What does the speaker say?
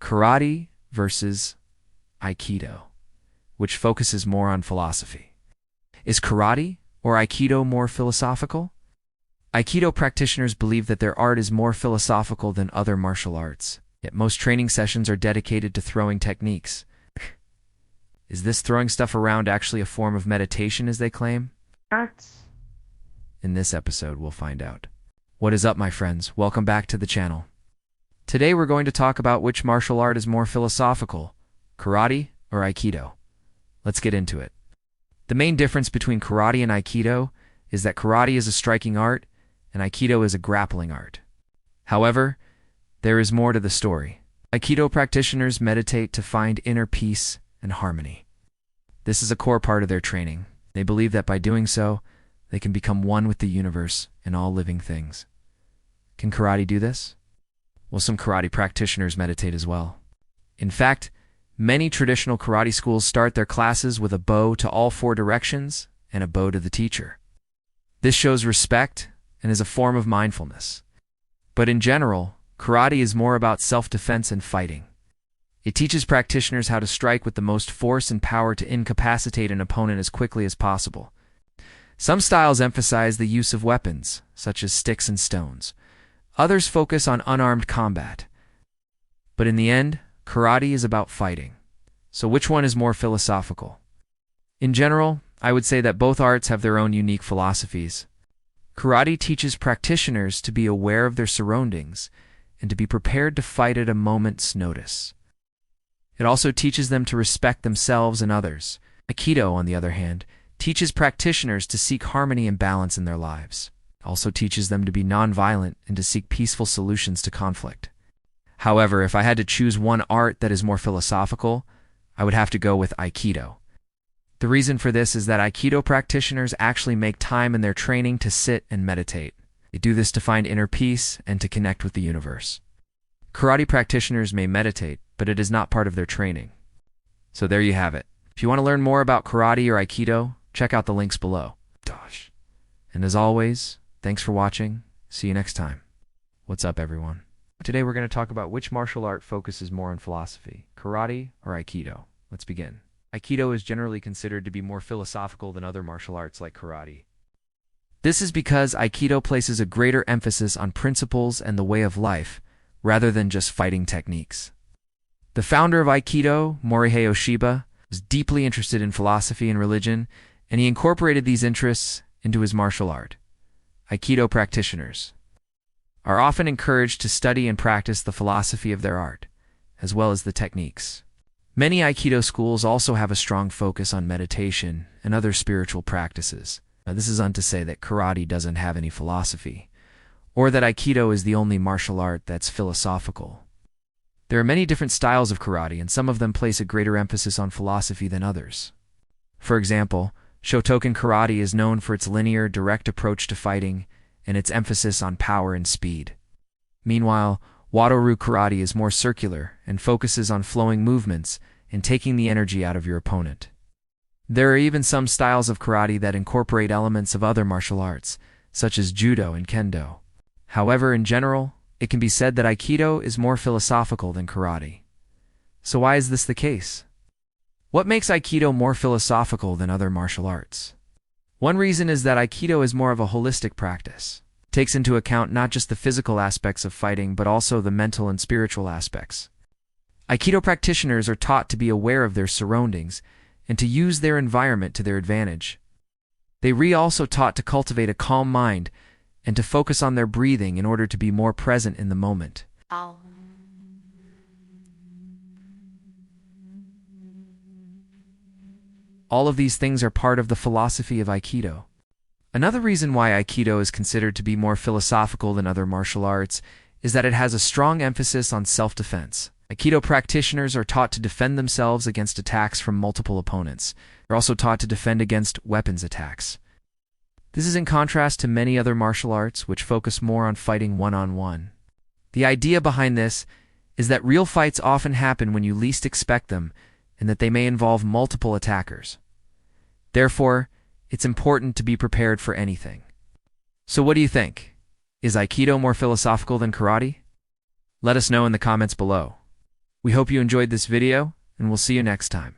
Karate versus Aikido, which focuses more on philosophy. Is karate or Aikido more philosophical? Aikido practitioners believe that their art is more philosophical than other martial arts, yet most training sessions are dedicated to throwing techniques. Is this throwing stuff around actually a form of meditation, as they claim? In this episode, we'll find out. What is up, my friends? Welcome back to the channel. Today we're going to talk about which martial art is more philosophical, karate or Aikido. Let's get into it. The main difference between karate and Aikido is that karate is a striking art and Aikido is a grappling art. However, there is more to the story. Aikido practitioners meditate to find inner peace and harmony. This is a core part of their training. They believe that by doing so, they can become one with the universe and all living things. Can karate do this? Well, some karate practitioners meditate as well. In fact, many traditional karate schools start their classes with a bow to all four directions and a bow to the teacher. This shows respect and is a form of mindfulness. But in general, karate is more about self-defense and fighting. It teaches practitioners how to strike with the most force and power to incapacitate an opponent as quickly as possible. Some styles emphasize the use of weapons, such as sticks and stones. Others focus on unarmed combat. But in the end, karate is about fighting. So which one is more philosophical? In general, I would say that both arts have their own unique philosophies. Karate teaches practitioners to be aware of their surroundings and to be prepared to fight at a moment's notice. It also teaches them to respect themselves and others. Aikido, on the other hand, teaches practitioners to seek harmony and balance in their lives. It also teaches them to be nonviolent and to seek peaceful solutions to conflict. However, if I had to choose one art that is more philosophical, I would have to go with Aikido. The reason for this is that Aikido practitioners actually make time in their training to sit and meditate. They do this to find inner peace and to connect with the universe. Karate practitioners may meditate, but it is not part of their training. So there you have it. If you want to learn more about karate or Aikido, check out the links below. And as always, thanks for watching. See you next time. What's up, everyone? Today we're going to talk about which martial art focuses more on philosophy, karate or Aikido. Let's begin. Aikido is generally considered to be more philosophical than other martial arts like karate. This is because Aikido places a greater emphasis on principles and the way of life, rather than just fighting techniques. The founder of Aikido, Morihei Ueshiba, was deeply interested in philosophy and religion, and he incorporated these interests into his martial art. Aikido practitioners are often encouraged to study and practice the philosophy of their art, as well as the techniques. Many Aikido schools also have a strong focus on meditation and other spiritual practices. Now, this is not to say that karate doesn't have any philosophy, or that Aikido is the only martial art that's philosophical. There are many different styles of karate, and some of them place a greater emphasis on philosophy than others. For example, Shotokan karate is known for its linear, direct approach to fighting and its emphasis on power and speed. Meanwhile, Wado-ryu karate is more circular and focuses on flowing movements and taking the energy out of your opponent. There are even some styles of karate that incorporate elements of other martial arts, such as judo and kendo. However, in general, it can be said that Aikido is more philosophical than karate. So why is this the case? What makes Aikido more philosophical than other martial arts? One reason is that Aikido is more of a holistic practice. It takes into account not just the physical aspects of fighting, but also the mental and spiritual aspects. Aikido practitioners are taught to be aware of their surroundings and to use their environment to their advantage. They are also taught to cultivate a calm mind and to focus on their breathing in order to be more present in the moment. All of these things are part of the philosophy of Aikido. Another reason why Aikido is considered to be more philosophical than other martial arts is that it has a strong emphasis on self-defense. Aikido practitioners are taught to defend themselves against attacks from multiple opponents. They're also taught to defend against weapons attacks. This is in contrast to many other martial arts which focus more on fighting one-on-one. The idea behind this is that real fights often happen when you least expect them, and that they may involve multiple attackers. Therefore, it's important to be prepared for anything. So what do you think? Is Aikido more philosophical than karate? Let us know in the comments below. We hope you enjoyed this video, and we'll see you next time.